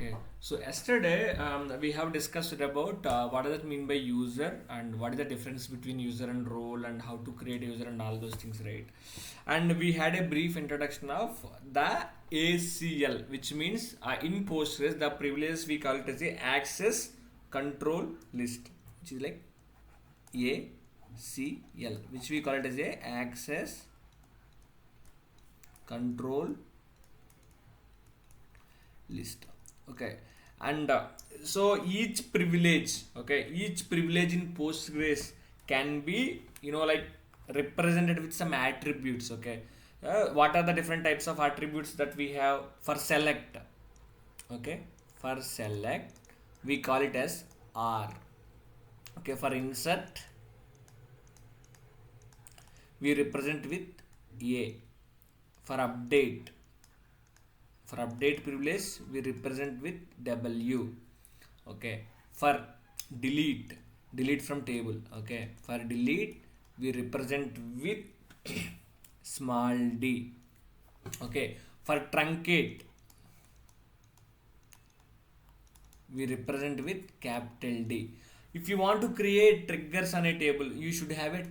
Okay, so yesterday we have discussed about what does it mean by user and what is the difference between user and role and how to create a user and all those things, right? And we had a brief introduction of the ACL, which means in Postgres the privileges we call it as a access control list, which is like ACL, which we call it as a access control list. Okay, and so each privilege, okay, each privilege in Postgres can be like represented with some attributes. Okay, what are the different types of attributes that we have for select? Okay, for select we call it as R. Okay, for insert we represent with A. For update privilege we represent with W. Okay, for delete from table. Okay, for delete we represent with small d. Okay, for truncate we represent with capital D. If you want to create triggers on a table, you should have a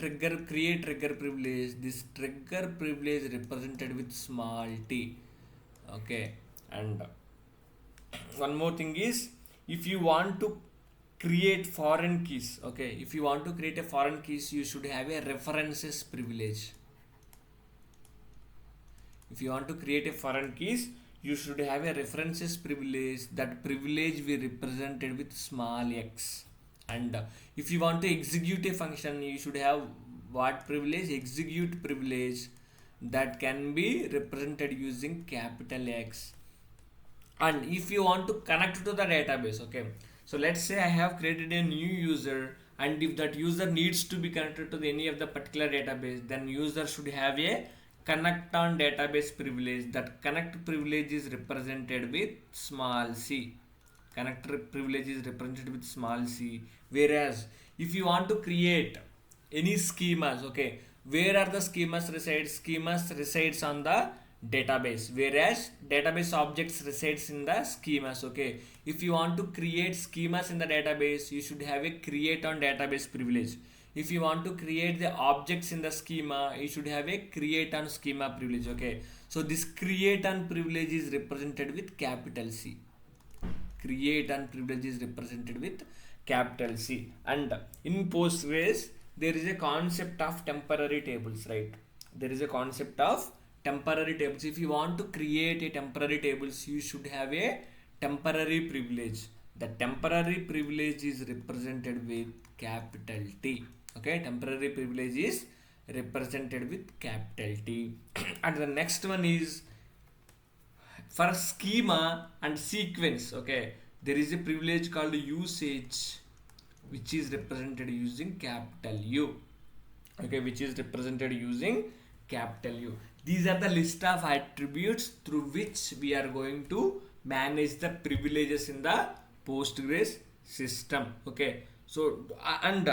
create trigger privilege. This trigger privilege represented with small t. Okay, and one more thing is, if you want to create foreign keys, okay, if you want to create a foreign keys, you should have a references privilege. If you want to create a foreign keys, you should have a references privilege. That privilege we represented with small x. And if you want to execute a function, you should have what privilege? Execute privilege, that can be represented using capital X. And if you want to connect to the database, okay, so let's say I have created a new user, and if that user needs to be connected to any of the particular database, then user should have a connect on database privilege. That connect privilege is represented with small c. Connect privilege is represented with small c. Whereas if you want to create any schemas, okay, where are the schemas resides? Schemas resides on the database, whereas database objects resides in the schemas. Okay, if you want to create schemas in the database, you should have a create on database privilege. If you want to create the objects in the schema, you should have a create on schema privilege. Okay, so this create on privilege is represented with capital C. Create on privilege is represented with capital C. And in Postgres there is a concept of temporary tables, right? There is a concept of temporary tables. If you want to create a temporary tables, you should have a temporary privilege. The temporary privilege is represented with capital T. Okay, temporary privilege is represented with capital T. And the next one is for schema and sequence. Okay, there is a privilege called usage, which is represented using capital U. Okay, which is represented using capital U. These are the list of attributes through which we are going to manage the privileges in the Postgres system. Okay, so and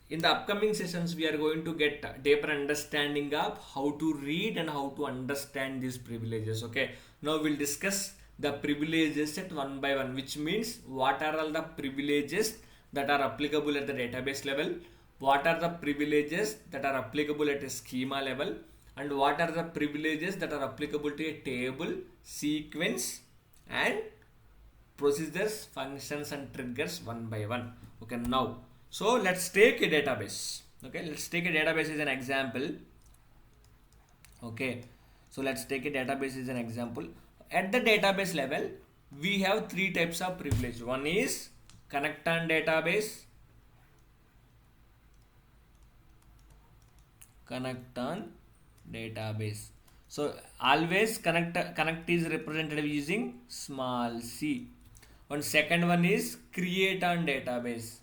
in the upcoming sessions we are going to get deeper understanding of how to read and how to understand these privileges. Okay, now we'll discuss the privileges set one by one, which means what are all the privileges that are applicable at the database level, what are the privileges that are applicable at a schema level, and what are the privileges that are applicable to a table, sequence, and procedures, functions, and triggers one by one. Okay, now so let's take a database. Okay, let's take a database as an example. Okay, so let's take a database as an example. At the database level, we have three types of privilege. One is connect on database, connect on database. So always connect is represented using small c. One second one is create on database.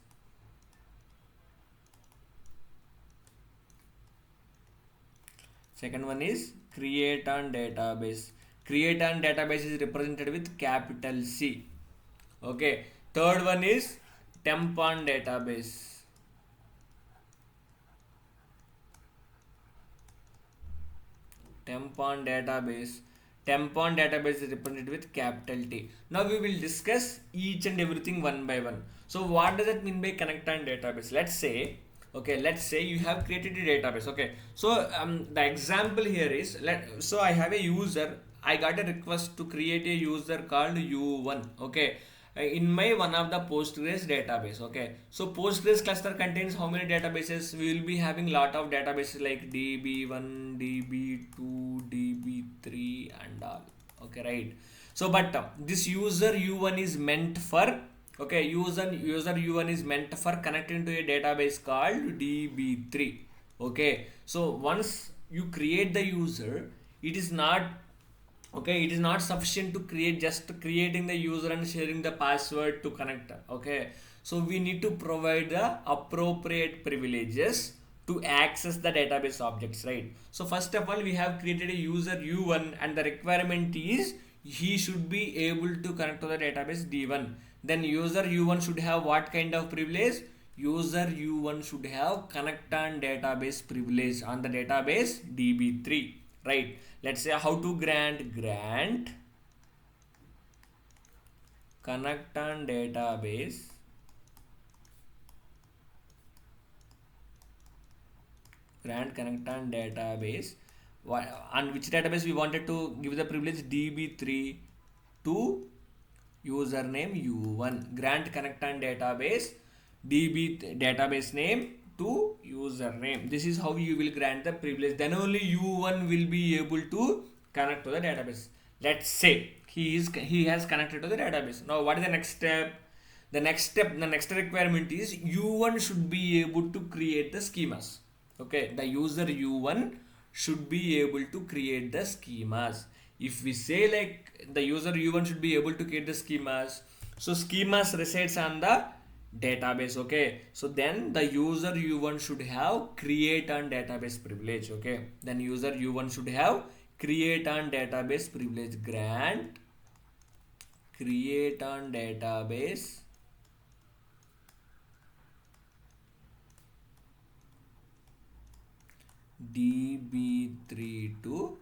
Second one is create on database. Create on database is represented with capital C. Okay. Third one is temp on database. Temp on database. temp on database is represented with capital T. Now we will discuss each and everything one by one. So what does it mean by connect on database? Let's say, okay, let's say you have created a database. Okay, so the example here is, so I have a user. I got a request to create a user called U1. Okay, in my one of the Postgres database. Okay, so Postgres cluster contains how many databases? We will be having lot of databases like db1, db2, db3 and all. Okay, right? So but this user u1 is meant for, okay, user u1 is meant for connecting to a database called db3. Okay, so once you create the user, it is not, okay, it is not sufficient to create just creating the user and sharing the password to connect. Okay, so we need to provide the appropriate privileges to access the database objects, right? So first of all, we have created a user u1 and the requirement is he should be able to connect to the database d1. Then user u1 should have what kind of privilege? User u1 should have connect on database privilege on the database db3, right? Let's say how to grant connect on database connect on database. On which database we wanted to give the privilege? db3 to username u1. Grant connect on database db database name to username. This is how you will grant the privilege. Then only u1 will be able to connect to the database. Let's say he has connected to the database. Now what is the next step? The next requirement is u1 should be able to create the schemas. Okay, the user u1 should be able to create the schemas. If we say like the user u1 should be able to create the schemas, so schemas resides on the database. Okay, so then the user u1 should have create on database privilege. Okay, then user u1 should have create on database privilege. Grant create on database db3 to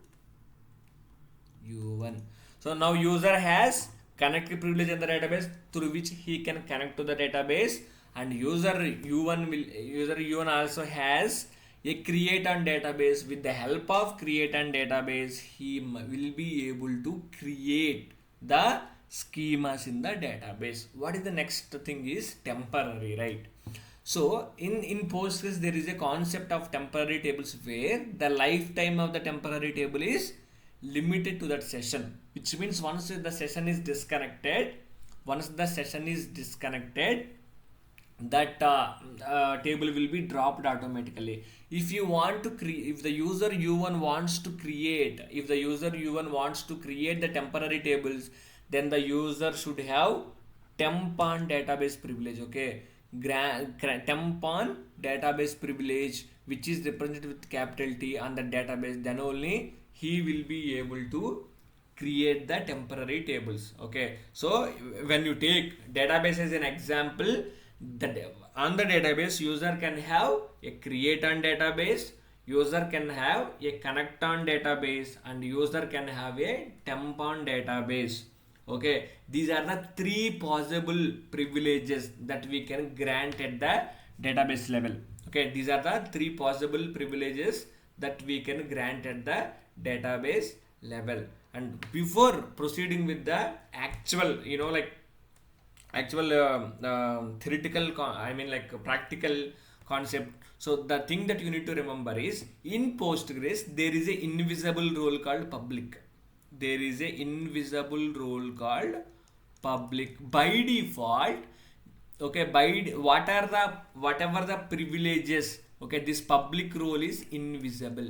u1. So now user has connected privilege in the database through which he can connect to the database, and user u1 also has a create on database. With the help of create on database, he will be able to create the schemas in the database. What is the next thing is temporary, right? So in Postgres there is a concept of temporary tables where the lifetime of the temporary table is limited to that session, which means once the session is disconnected, that table will be dropped automatically. If you want to create, if the user u1 wants to create the temporary tables, then the user should have temp on database privilege. Okay, temp on database privilege, which is represented with capital T on the database. Then only he will be able to create the temporary tables. Okay, so when you take database as an example, on the database user can have a create on database, user can have a connect on database, and user can have a temp on database. Okay, these are the three possible privileges that we can grant at the database level. Okay, these are the three possible privileges that we can grant at the database level. And before proceeding with the actual, theoretical, practical concept, so the thing that you need to remember is in Postgres there is a invisible role called public. There is a invisible role called public by default. Okay, whatever the privileges, okay, this public role is invisible.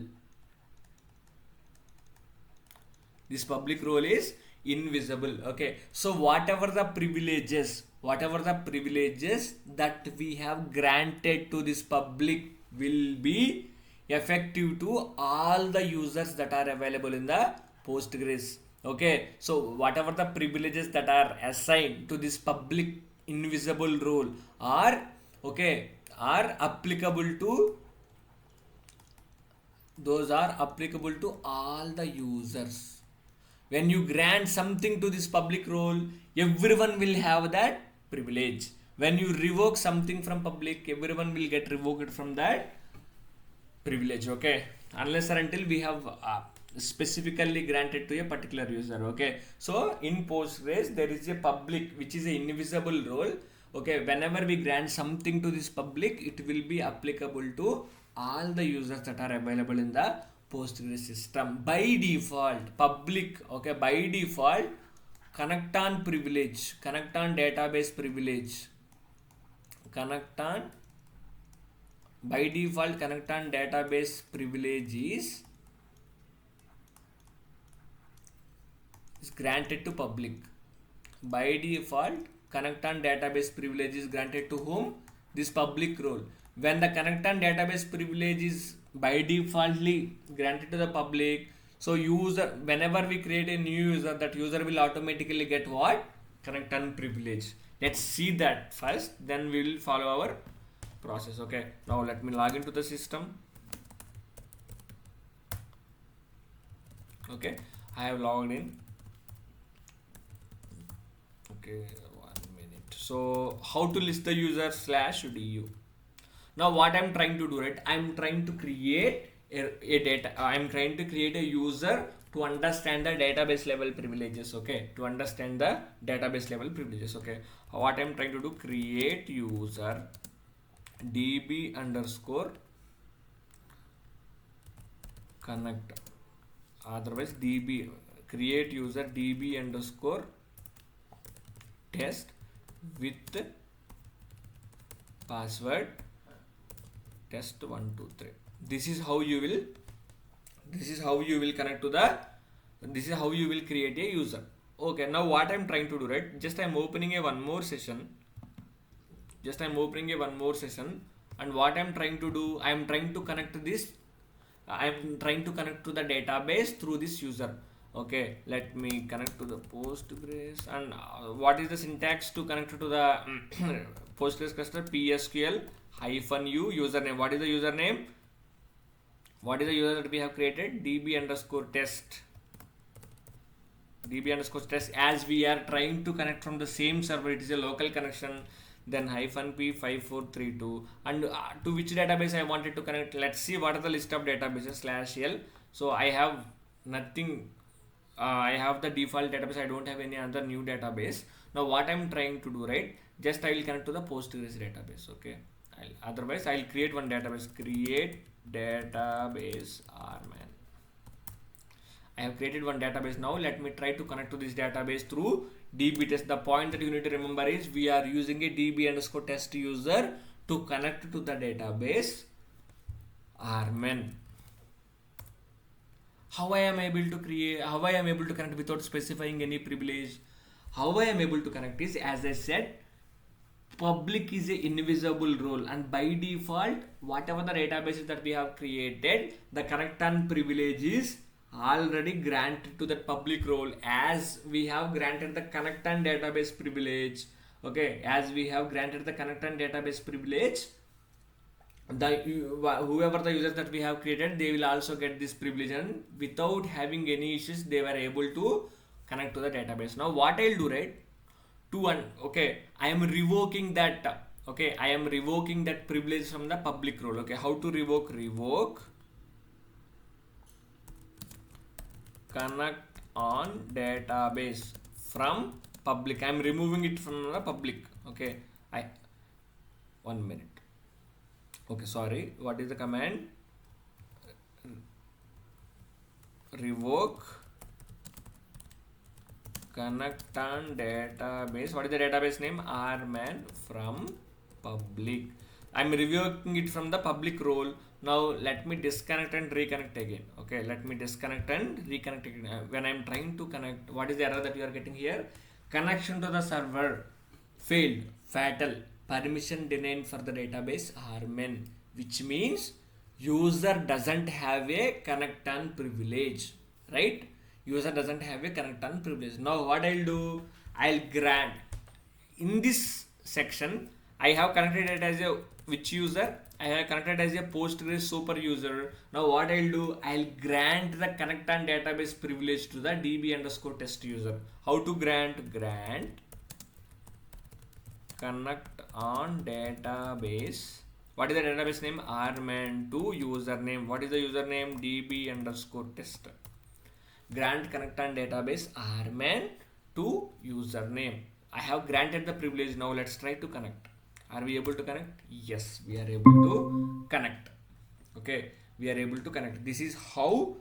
This public role is invisible. Okay, so whatever the privileges that we have granted to this public will be effective to all the users that are available in the Postgres. Okay, so whatever the privileges that are assigned to this public invisible role are applicable to, those are applicable to all the users. When you grant something to this public role, everyone will have that privilege. When you revoke something from public, everyone will get revoked from that privilege. Okay, unless or until we have specifically granted to a particular user. Okay, so in Postgres there is a public which is a invisible role. Okay, whenever we grant something to this public, it will be applicable to all the users that are available in the Postgres system by default. Public, okay, by default connect on privilege, connect on database privilege, connect on by default connect on database privilege is granted to public. By default connect on database privilege is granted to whom? This public role. When the connect on database privilege is by defaultly granted to the public, so user, whenever we create a new user, that user will automatically get what? Connect on privilege. Let's see that first, then we will follow our process. Okay, now let me log into the system. Okay, I have logged in. Okay, 1 minute. So how to list the user /du? Now what I'm trying to do, right? I'm trying to create I'm trying to create a user to understand the database level privileges. Okay, to understand the database level privileges. Okay, what I'm trying to do, create user db underscore connect, otherwise db, create user db underscore test with password test123. This is how you will connect to the, this is how you will create a user. Okay, now what I'm trying to do, right? Just I'm opening a one more session, and what I'm trying to do, I'm trying to connect this, I'm trying to connect to the database through this user. Okay, let me connect to the Postgres. And what is the syntax to connect to the Postgres cluster? PSQL -u username. What is the username? What is the user that we have created? db underscore test. As we are trying to connect from the same server, it is a local connection. Then -p5432, and to which database I wanted to connect. Let's see what are the list of databases /l. So I have nothing. I have the default database. I don't have any other new database. Now what I'm trying to do, right? Just I will connect to the Postgres database. Okay. Otherwise I'll create one database. Create database rman. I have created one database. Now let me try to connect to this database through db test. The point that you need to remember is we are using a db underscore test user to connect to the database rman. How I am able to connect without specifying any privilege? How I am able to connect is, as I said, public is a invisible role, and by default whatever the databases that we have created, the connect on privilege is already granted to that public role, as we have granted the connect on database privilege. Okay, as we have granted the connect on database privilege, whoever the users that we have created, they will also get this privilege, and without having any issues they were able to connect to the database. Now what I'll do, right, okay, I am revoking that, okay, I am revoking that privilege from the public role. Okay, how to revoke? Connect on database from public. I am removing it from the public. Okay, 1 minute. Okay, sorry, what is the command? Revoke connect on database. What is the database name? rman from public. I'm revoking it from the public role. Now let me disconnect and reconnect again. Okay, let me disconnect and reconnect again. When I'm trying to connect, what is the error that you are getting here? Connection to the server failed, fatal, permission denied for the database rman, which means user doesn't have a connect on privilege, right? User doesn't have a connect on privilege. Now what I'll do, I'll grant in this section, I have connected it as a which user? I have connected as a Postgres super user. Now what I'll do, I'll grant the connect on database privilege to the db underscore test user. How to grant? Grant connect on database. What is the database name? Arman to username. What is the username? db underscore test. Grant connect on database Arman to username. I have granted the privilege. Now let's try to connect. Are we able to connect? Yes, we are able to connect. Okay, we are able to connect. This is how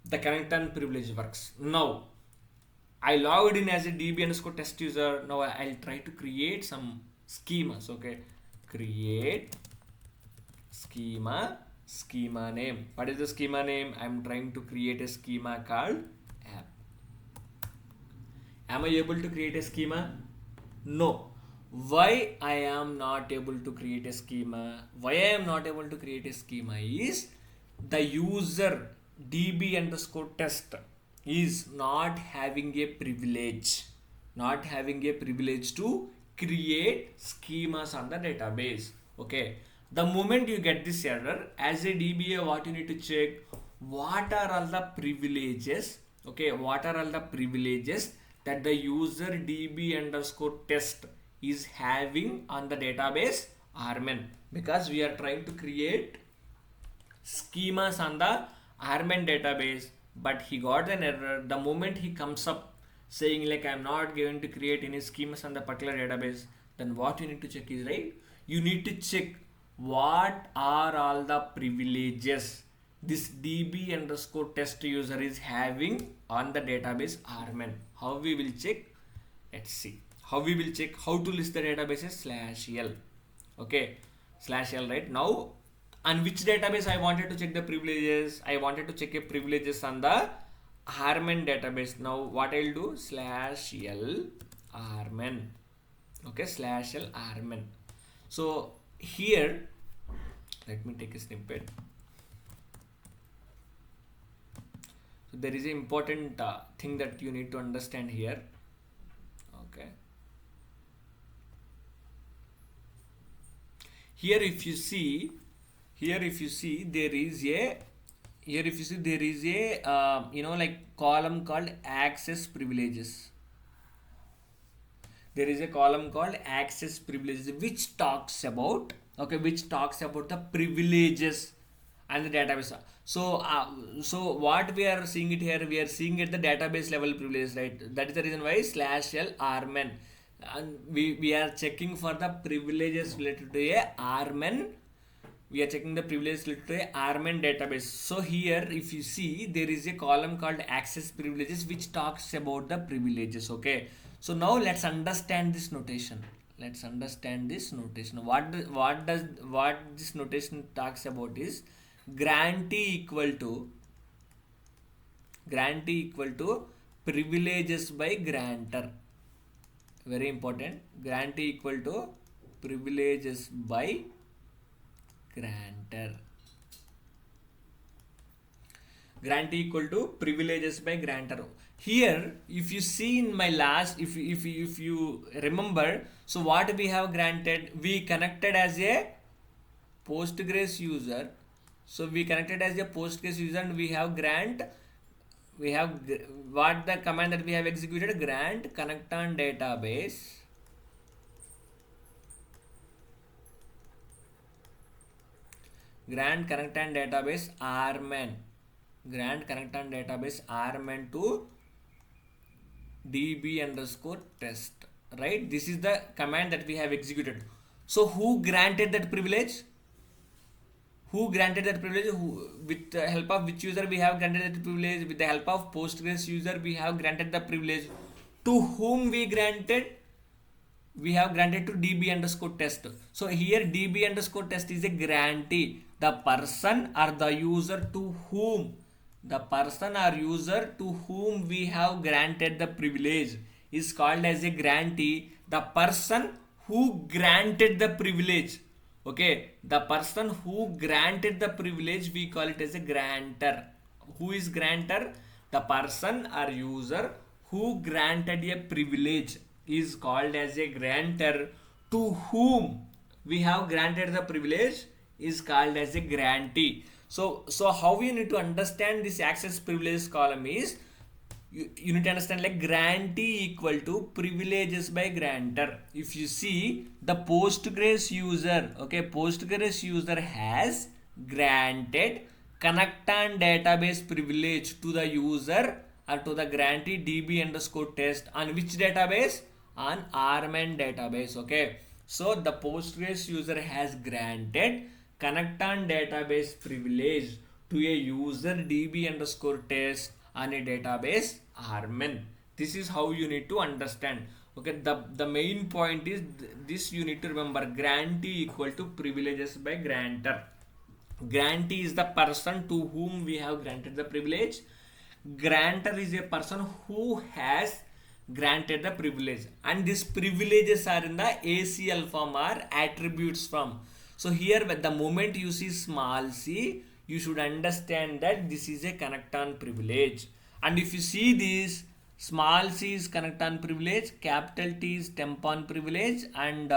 the connect on privilege works. Now I logged in as a db underscore test user. Now I'll try to create some schemas. Okay, create schema name. What is the schema name? I'm trying to create a schema called app. Am I able to create a schema? No. Why I am not able to create a schema? Why I am not able to create a schema is the user db underscore test is not having a privilege. Not having a privilege to create schemas on the database. Okay. The moment you get this error, as a DBA, what you need to check, what are all the privileges? Okay, what are all the privileges that the user db underscore test is having on the database Arman? Because we are trying to create schemas on the Arman database, but he got an error. The moment he comes up saying like I'm not going to create any schemas on the particular database, then what you need to check is, right, you need to check what are all the privileges this db underscore test user is having on the database Arman. How we will check? Let's see how we will check. How to list the databases? /l. Okay, /l. Right now, on which database I wanted to check the privileges? I wanted to check a privileges on the Arman database. Now what I'll do? /l Arman. Okay, /l Arman. So here, let me take a snippet. So there is an important thing that you need to understand here. Okay. Here if you see there is a like column called access privileges. There is a column called access privileges which talks about the privileges and the database. So what we are seeing it here, we are seeing at the database level privileges, right? That is the reason why /l Arman, and we are checking for the privileges related to a Arman. We are checking the privileges related to a Arman database. So here if you see, there is a column called access privileges which talks about the privileges. Okay, so now let's understand this notation. What this notation talks about is grantee equal to privileges by grantor. Very important. Grantee equal to privileges by grantor. Grantee equal to privileges by grantor. Here if you see in my last, if you remember, so what we have granted, we connected as a Postgres user. So we connected as a Postgres user and we have what the command that we have executed, grant connect on database Arman. Grant connect on database Arman to db underscore test. Right? This is the command that we have executed. So who granted that privilege? With the help of which user we have granted that privilege? With the help of Postgres user we have granted the privilege. To whom we granted? We have granted to db underscore test. So here db underscore test is a grantee. The person or the user to whom we have granted the privilege is called as a grantee. The person who granted the privilege, okay, the person who granted the privilege, we call it as a grantor. Who is grantor? The person or user who granted a privilege is called as a grantor. To whom? we have granted the privilege is called as a grantee. So how you need to understand this access privileges column is, you need to understand like grantee equal to privileges by grantor. If you see the Postgres user, okay, Postgres user has granted connect and database privilege to the user or to the grantee db underscore test on which database? On rman database. Okay, so the Postgres user has granted connect on database privilege to a user db underscore test on a database rman. This is how you need to understand. Okay, the main point is this, you need to remember grantee equal to privileges by grantor. Grantee is the person to whom we have granted the privilege. Grantor is a person who has granted the privilege, and these privileges are in the ACL form or attributes form. So here the moment you see small c, you should understand that this is a connect on privilege. And if you see this, small c is connect on privilege, capital T is temp on privilege, and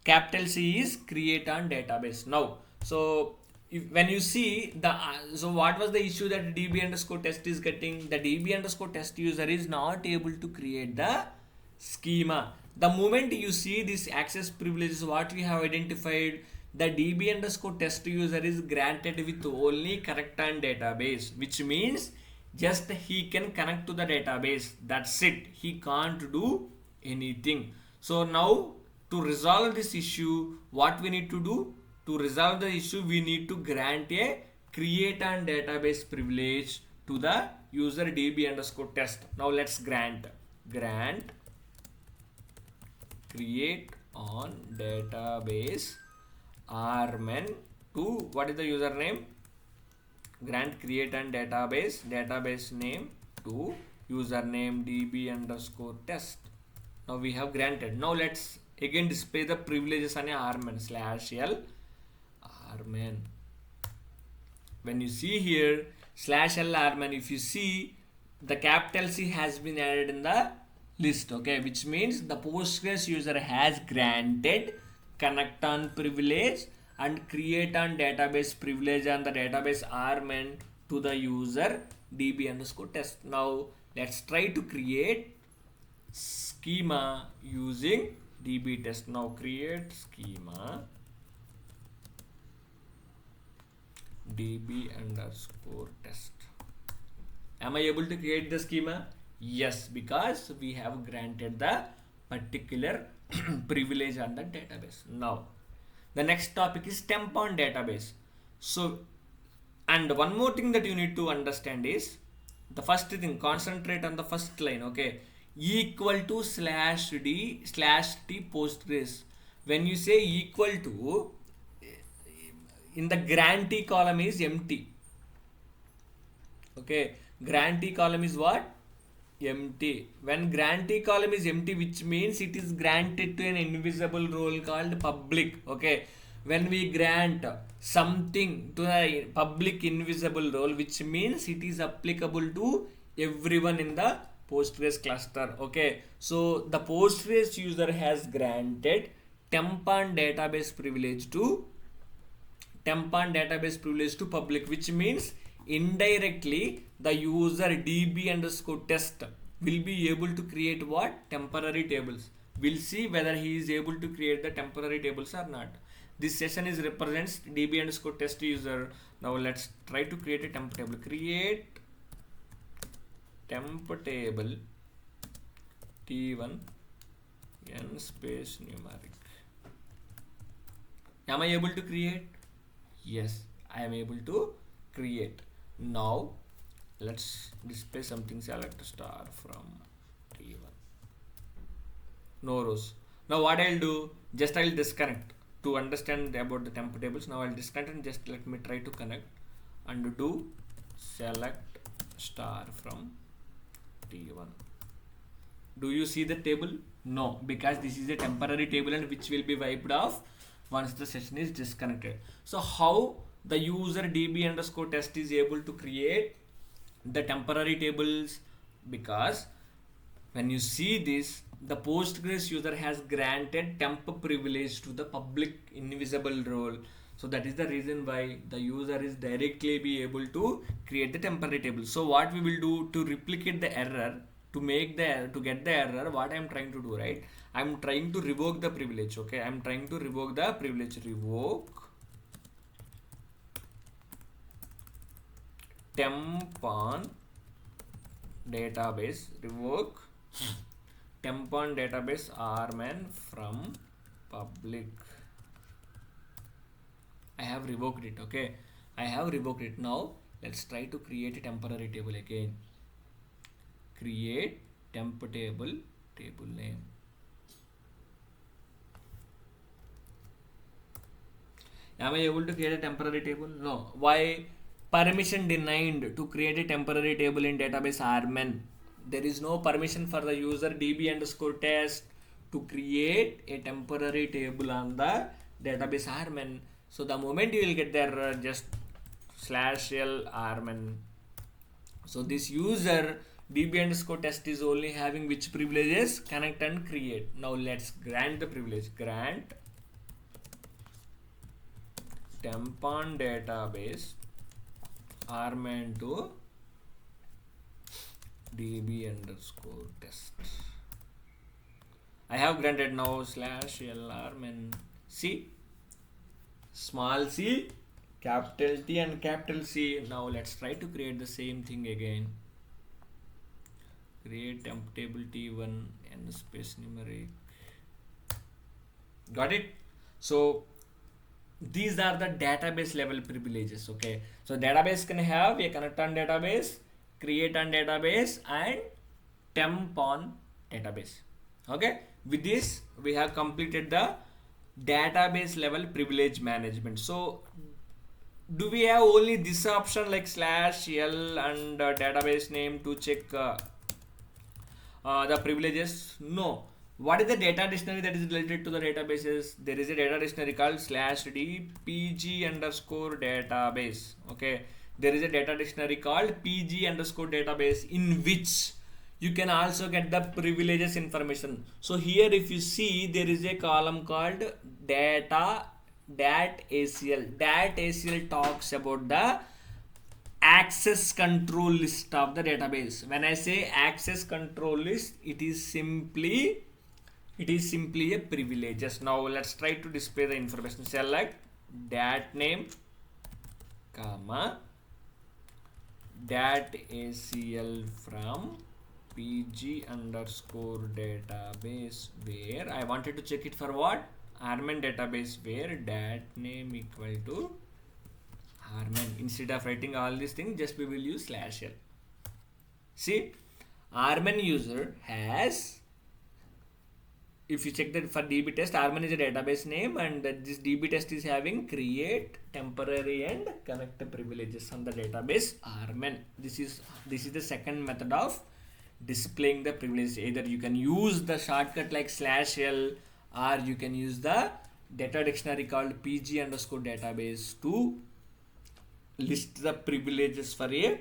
capital C is create on database. Now, so when you see the so what was the issue that db underscore test is getting? The db underscore test user is not able to create the schema. The moment you see this access privileges, what we have identified, the db underscore test user is granted with only connect on database, which means just he can connect to the database. That's it. He can't do anything. So now, to resolve this issue, what we need to do? To resolve the issue, we need to grant a create on database privilege to the user db underscore test. Now let's grant create on database rman to, what is the username? Grant create on database name to username db underscore test. Now we have granted. Now let's again display the privileges on a rman /l rman. When you see here /l rman, if you see the capital C has been added in the list, okay, which means the Postgres user has granted connect on privilege and create on database privilege on the database rman to the user db underscore test. Now let's try to create schema using db test. Now create schema db underscore test. Am I able to create the schema? Yes, because we have granted the particular privilege on the database. Now the next topic is temp on database. So, and one more thing that you need to understand is the first thing, concentrate on the first line, okay, equal to /d/t Postgres. When you say equal to, in the grantee column is empty. Okay, grantee column is what? Empty. When grantee column is empty, which means it is granted to an invisible role called public. Okay, when we grant something to a public invisible role, which means it is applicable to everyone in the Postgres cluster. Okay, so the Postgres user has granted temp on database privilege to public, which means indirectly the user db underscore test will be able to create what? Temporary tables. We'll see whether he is able to create the temporary tables or not. This session is represents db underscore test user. Now let's try to create a temp table. Create temp table t1 n space numeric. Am I able to create? Yes, I am able to create. Now let's display something, select star from t1. No rows. Now what I'll do, just I'll disconnect to understand about the temp tables. Now I'll disconnect and just let me try to connect and do select star from t1. Do you see the table? No, because this is a temporary table and which will be wiped off once the session is disconnected. So how the user db underscore test is able to create the temporary tables? Because when you see this, the Postgres user has granted temp privilege to the public invisible role. So that is the reason why the user is directly be able to create the temporary table. So what we will do to replicate the error, to get the error, what I am trying to do, right? I am trying to revoke the privilege. Okay, I am trying to revoke the privilege. Revoke temp on database. Revoke temp on database rman from public. I have revoked it. Okay, I have revoked it. Now let's try to create a temporary table again. Create temp table, table name. Am I able to create a temporary table? No. Why? Permission denied to create a temporary table in database rman. There is no permission for the user db_test to create a temporary table on the database rman. So the moment you will get the error, just /l rman. So this user db_test is only having which privileges? Connect and create. Now let's grant the privilege. Grant temp on database rman to db_test. I have granted. Now /l rman. See, small c, capital T and capital C. Now let's try to create the same thing again. Create temp table T1 and space numeric. Got it? So these are the database level privileges. Okay, so database can have a connect on database, create on database, and temp on database. Okay, with this we have completed the database level privilege management. So do we have only this option like /l and database name to check the privileges? No. What is the data dictionary that is related to the databases? There is a data dictionary called /dpg_database. Okay, there is a data dictionary called pg_database in which you can also get the privileges information. So here if you see, there is a column called data .acl. .acl talks about the access control list of the database. When I say access control list, it is simply a privileges. Now let's try to display the information. Select dat name, comma, .acl from pg_database, where I wanted to check it for what? rman database, where dat name equal to rman. Instead of writing all these things, just we will use /l. See, rman user has, if you check that for db test, rman is a database name, and this db test is having create temporary and connect privileges on the database rman. This is the second method of displaying the privilege. Either you can use the shortcut like /l, or you can use the data dictionary called pg_database to list the privileges for a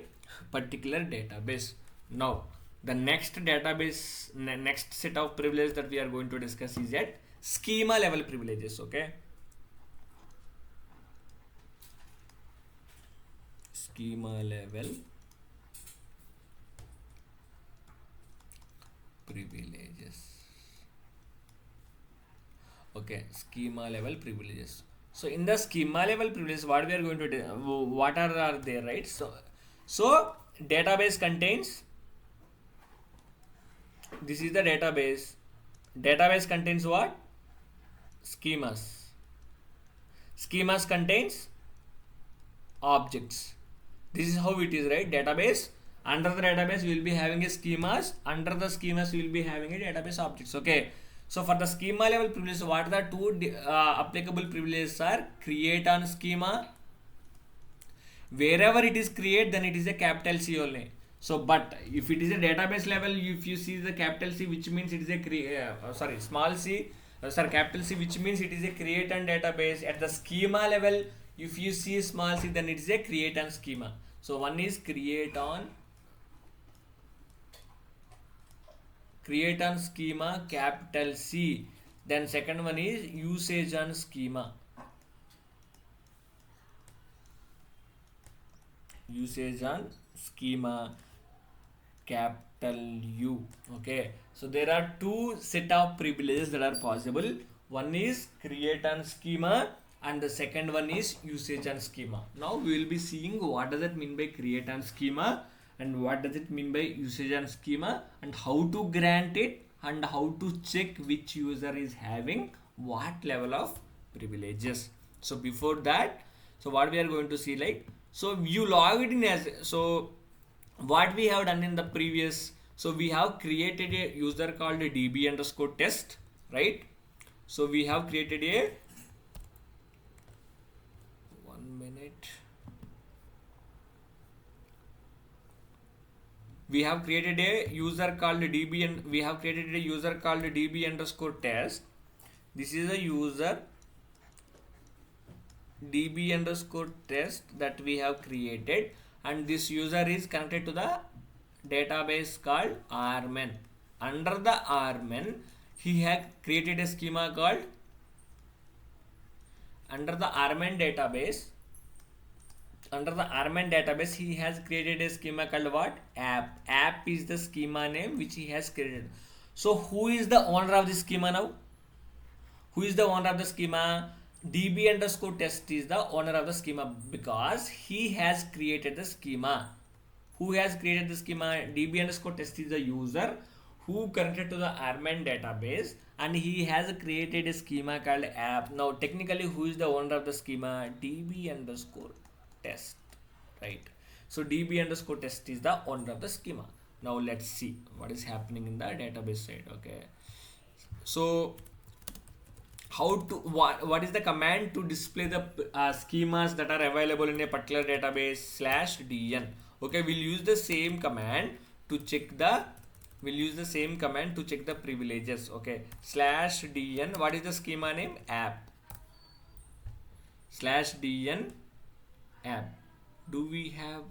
particular database. Now the next set of privileges that we are going to discuss is at schema level privileges. Okay, schema level privileges. Okay, schema level privileges. So in the schema level privileges, what we are going to do, what are there, right? So database contains, this is the database. Database contains what? Schemas. Schemas contains objects. This is how it is, right? Database. Under the database we will be having a schemas. Under the schemas we will be having a database objects. Okay. So for the schema level privileges, what are the two applicable privileges are? Create on schema. Wherever it is create, then it is a capital C only. So, but if it is a database level, if you see the capital C, which means it is a small c, capital C, which means it is a create on database. At the schema level, if you see small c, then it is a create on schema. So one is create on create on schema capital C. Then second one is usage on schema. Usage on schema capital U. Okay, so there are two set of privileges that are possible. One is create on schema and the second one is usage on schema. Now we will be seeing what does it mean by create on schema and what does it mean by usage on schema and how to grant it and how to check which user is having what level of privileges. So before that, so what we are going to see, like, so you log it in as, so what we have done in the previous, so we have created a user called a db underscore test, right? So we have created a, 1 minute, we have created a user called db and we have created a user called db underscore test. This is a user db underscore test that we have created, and this user is connected to the database called rmen. Under the rmen, he had created a schema called, under the rmen database, he has created a schema called what? App is the schema name which he has created. So who is the owner of the schema now? Who is the owner of the schema? db underscore test is the owner of the schema because he has created the schema. Who has created the schema? db underscore test is the user who connected to the rmen database and he has created a schema called app. Now technically who is the owner of the schema? db underscore test, right? So db underscore test is the owner of the schema. Now let's see what is happening in the database side. Okay, so how to, what is the command to display the schemas that are available in a particular database? /dn. Okay, we'll use the same command to check the, privileges. Okay, /dn, what is the schema name? App. /dn app. Do we have,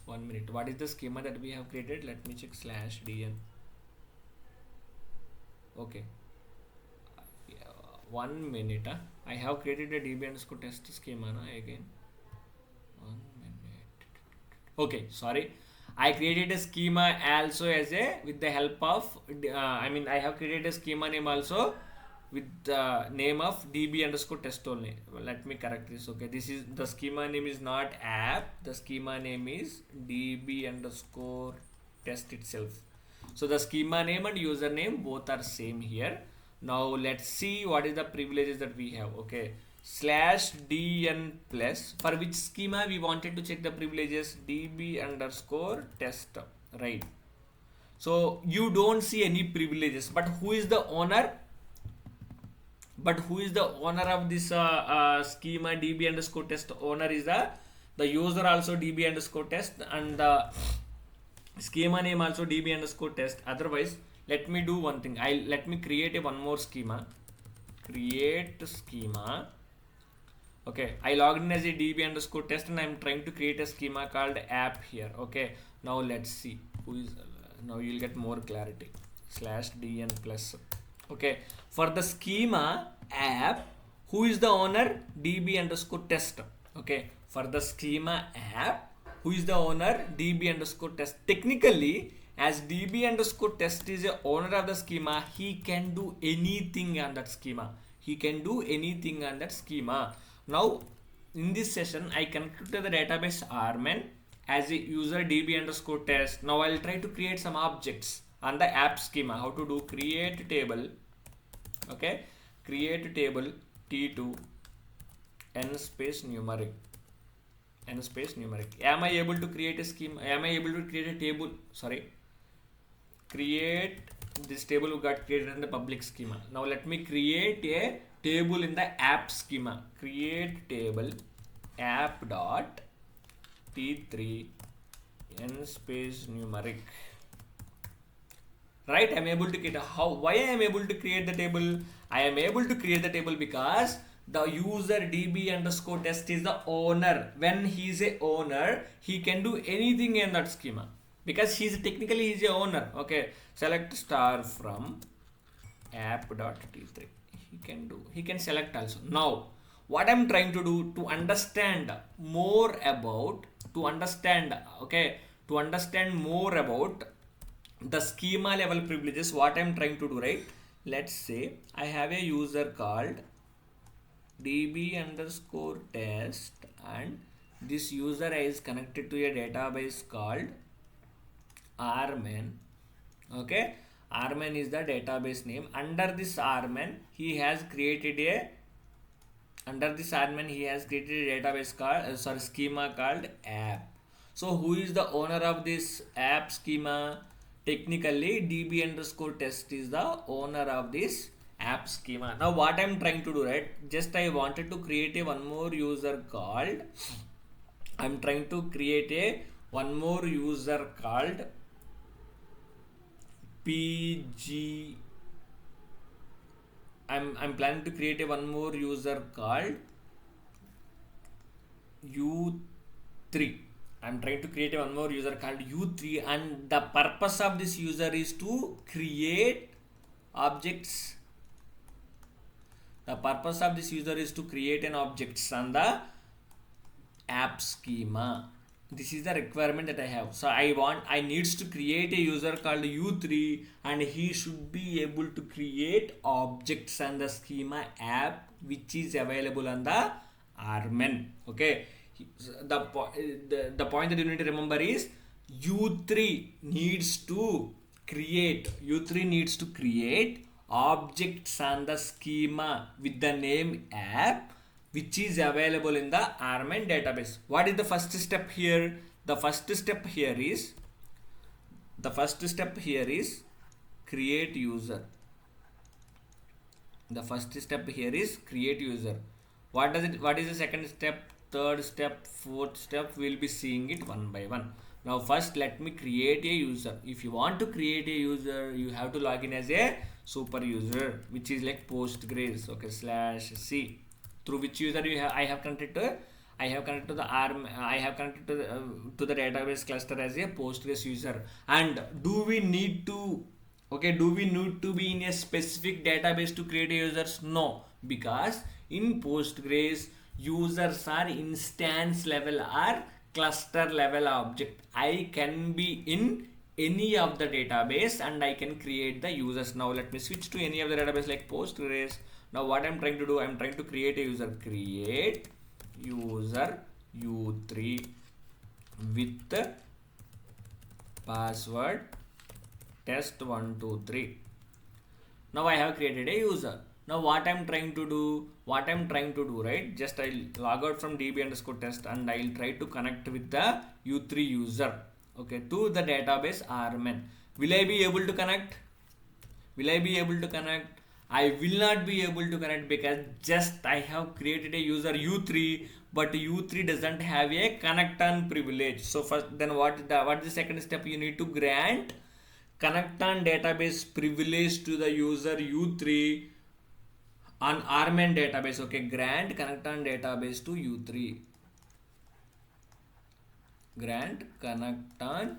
1 minute, what is the schema that we have created? Let me check. /dn. Okay, 1 minute. I have created a db underscore test schema again. 1 minute. Okay, sorry, I created a schema also as a, with the help of I have created a schema name also with the name of db underscore test only. Well, let me correct this. Okay, this is, the schema name is not app, the schema name is db underscore test itself. So the schema name and username both are same here. Now let's see what is the privileges that we have. Okay, /dn plus, for which schema we wanted to check the privileges? db underscore test, right? So you don't see any privileges, but who is the owner? Of this schema db underscore test? Owner is the user also db underscore test and the schema name also db underscore test. Otherwise, let me do one thing. Let me create one more schema. Create schema. Okay, I logged in as a db underscore test and I'm trying to create a schema called app here. Okay, now let's see who is, now you'll get more clarity. /dn plus. Okay, for the schema app, who is the owner? db underscore test. Okay, for the schema app, who is the owner? db underscore test. Technically, as db underscore test is the owner of the schema, he can do anything on that schema. Now, in this session, I connected to the database rmen as a user db underscore test. Now I'll try to create some objects on the app schema. How to do? Create table. Okay, create table t2 n space numeric. Am I able to create a schema? Am I able to create a table? Sorry, create this table we got created in the public schema. Now let me create a table in the app schema. Create table app dot t3 n space numeric. Right, I am able to create a, how, why I am able to create the table? I am able to create the table because the user db underscore test is the owner. When he is a owner, he can do anything in that schema. because he's a owner. Okay, select star from app.t3. He can select also. Now what I'm trying to do to understand more about, to understand, okay, to understand more about the schema level privileges, what I'm trying to do, right? Let's say I have a user called db_test, and this user is connected to a database called rman. Okay, rman is the database name. Under this rman he has created a database called schema called app. So who is the owner of this app schema? Technically db_test is the owner of this app schema. Now what I'm trying to do, right, just I wanted to create a one more user called, I'm trying to create a one more user called pg. I'm planning to create a one more user called u3. I'm trying to create a one more user called u3, and the purpose of this user is to create objects. The purpose of this user is to create an objects on the app schema. This is the requirement that I have. So I needs to create a user called u3, and he should be able to create objects on the schema app which is available on the rman. Okay, the point that you need to remember is u3 needs to create objects on the schema with the name app which is available in the rman database. What is the first step here? The first step here is create user. The first step here is create user. What is the second step, third step, fourth step? We'll be seeing it one by one. Now first let me create a user. If you want to create a user, you have to log in as a super user, which is like Postgres. Okay, /c, through which user I have connected to the to the database cluster as a Postgres user. And do we need to be in a specific database to create a users? No, because in Postgres users are instance level or cluster level object. I can be in any of the database and I can create the users. Now let me switch to any of the database like Postgres. Now what I'm trying to do, I'm trying to create a user. Create user u3 with password test123. Now I have created a user. Now what I'm trying to do, right, just I'll log out from db_test and I'll try to connect with the u3 user, okay, to the database rman. Will I be able to connect? I will not be able to connect because just I have created a user u3, but u3 doesn't have a connect on privilege. So first, then what is the second step? You need to grant connect on database privilege to the user u3 on rman database. Okay, grant connect on database to u3. Grant connect on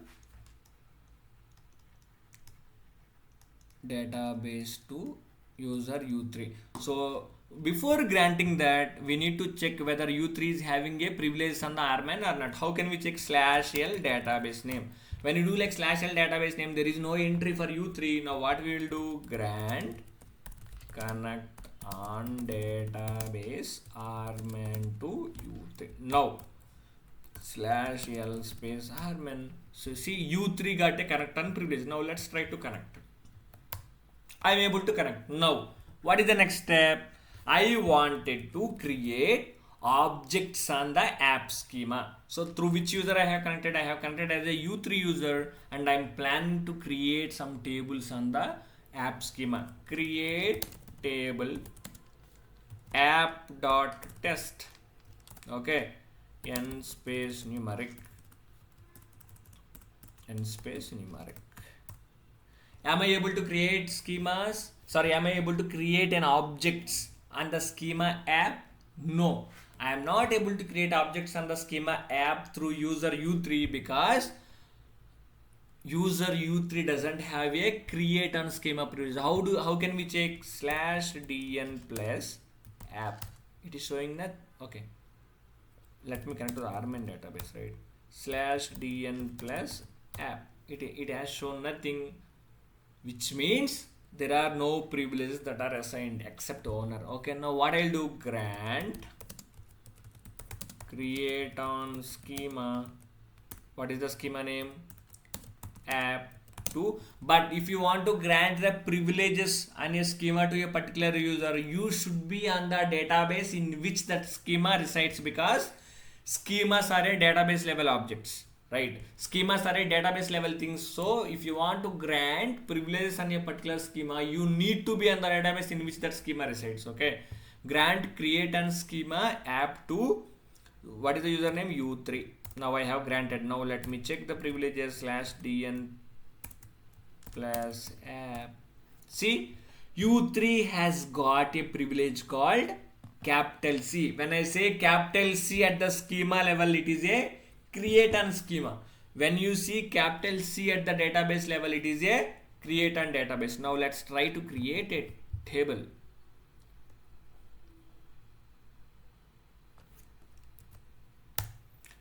database to user u3. So before granting that, we need to check whether u3 is having a privilege on the rman or not. How can we check? /l database name. When you do like /l database name, there is no entry for u3. Now what we will do? Grant connect on database rman to u3. Now /l space rman. So see, u3 got a connect on privilege. Now let's try to connect. I am able to connect. Now what is the next step? I wanted to create objects on the app schema. So through which user I have connected? I have connected as a u3 user, and I am planning to create some tables on the app schema. Create table app.test. Okay, n space numeric. Am I able to create schemas? Sorry, am I able to create an objects on the schema app? No, I am not able to create objects on the schema app through user u3 because user u3 doesn't have a create on schema privilege. How can we check? /dn plus app. It is showing that. Okay, let me connect to the rmain database, right? /dn plus app. It has shown nothing, which means there are no privileges that are assigned except owner. Okay, now what I'll do, grant create on schema. What is the schema name? App2. But if you want to grant the privileges on a schema to a particular user, you should be on the database in which that schema resides, because schemas are a database level objects, right? Schemas are a database level things. So if you want to grant privileges on a particular schema, you need to be on the database in which that schema resides. Okay, grant create and schema app2. What is the username? u3. Now I have granted. Now let me check the privileges. /dn plus app. See, u3 has got a privilege called capital C. When I say capital C at the schema level, it is a create on schema. When you see capital C at the database level, it is a create on database. Now let's try to create a table.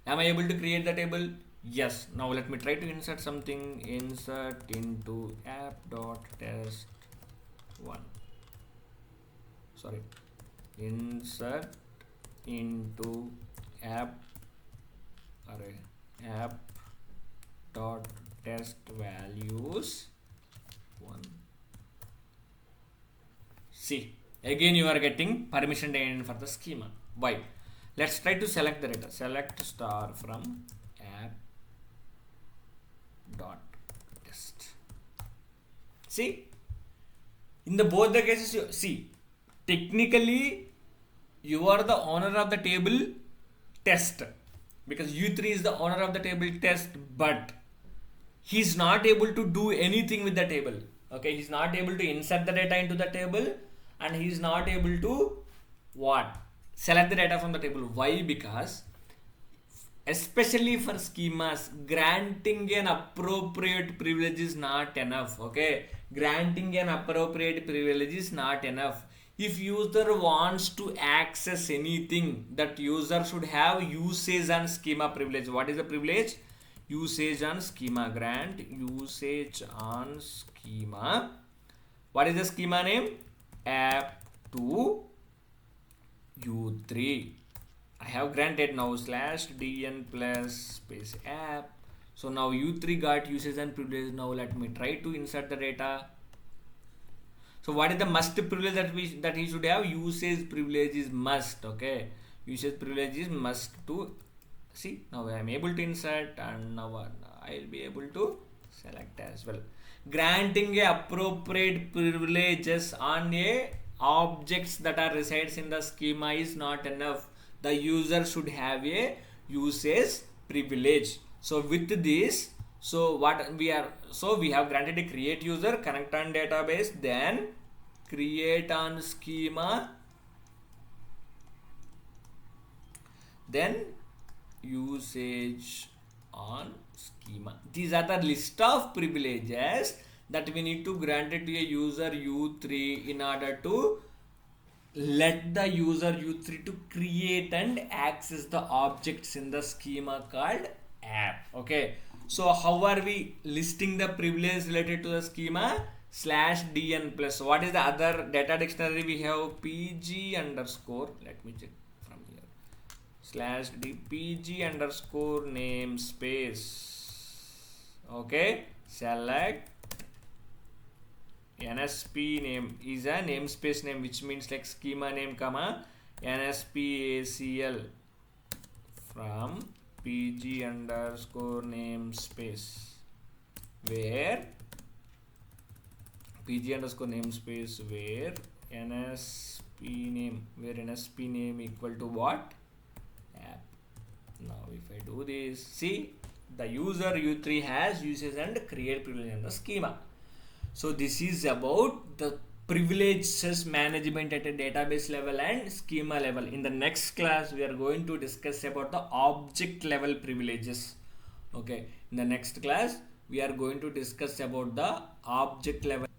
Am I able to create the table? Yes. Now let me try to insert something. Insert into app.test1. Sorry. Insert into app.test values 1. See, again you are getting permission denied for the schema. Why? Let's try to select the data. Select star from app.test. See, in the both the cases, you see, technically you are the owner of the table test, because u3 is the owner of the table test, but he's not able to do anything with the table. Okay, he's not able to insert the data into the table, and he's not able to what? Select the data from the table. Why? Because especially for schemas, granting an appropriate privilege is not enough. Okay, granting an appropriate privilege is not enough. If user wants to access anything, that user should have usage on schema privilege. What is the privilege? Usage on schema. Grant usage on schema. What is the schema name? App2 u3. I have granted. Now /dn plus space app. So now u3 got usage and privilege. Now let me try to insert the data. So what is the must privilege that he should have? Usage privilege is must. Okay, usage privilege is must to see. Now I am able to insert, and now I will be able to select as well. Granting a appropriate privileges on a objects that are resides in the schema is not enough. The user should have a usage privilege. So with this, we have granted a create user, connect on database, then create on schema, then usage on schema. These are the list of privileges that we need to grant it to a user u3 in order to let the user u3 to create and access the objects in the schema called app. Okay, so how are we listing the privilege related to the schema? /dn plus. What is the other data dictionary? We have pg underscore. Let me check from here. /d pg underscore namespace. Okay, select nsp name is a namespace name, which means like schema name comma nspacl from pg underscore namespace, where pg underscore namespace where nsp name equal to what? App. Now if I do this, see, the user u3 has usage and create privilege in the schema. So this is about the privileges management at a database level and schema level. In the next class, we are going to discuss about the object level privileges. Okay, in the next class, we are going to discuss about the object level